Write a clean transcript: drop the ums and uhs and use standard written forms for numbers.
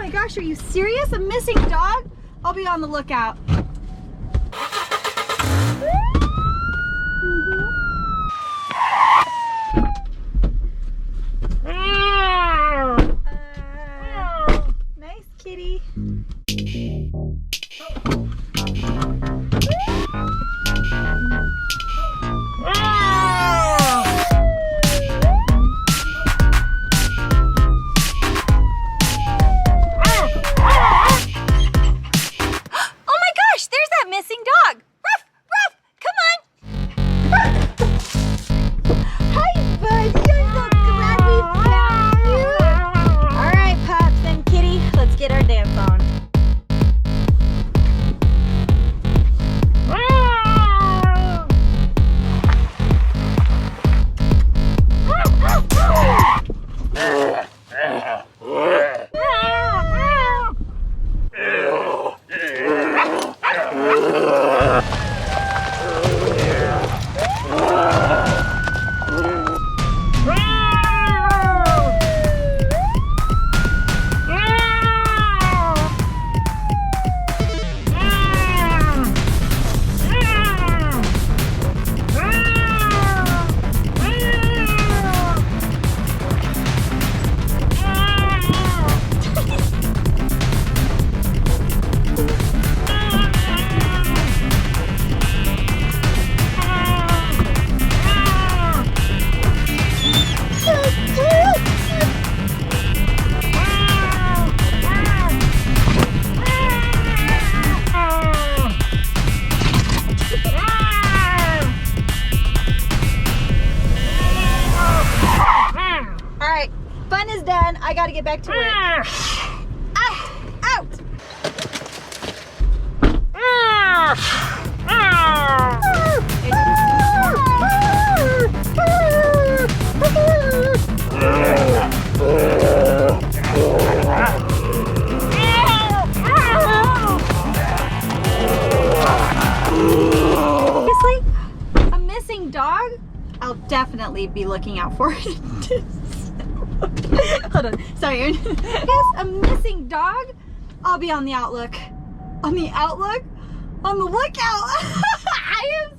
my gosh, are you serious? A missing dog? I'll be on the lookout. Nice kitty. Fun is done. I gotta get back to work. Out! Out! Seriously? A missing dog? I'll definitely be looking out for it. Hold on, sorry. Yes, a missing dog. I'll be on the outlook. On the outlook? On the lookout. I am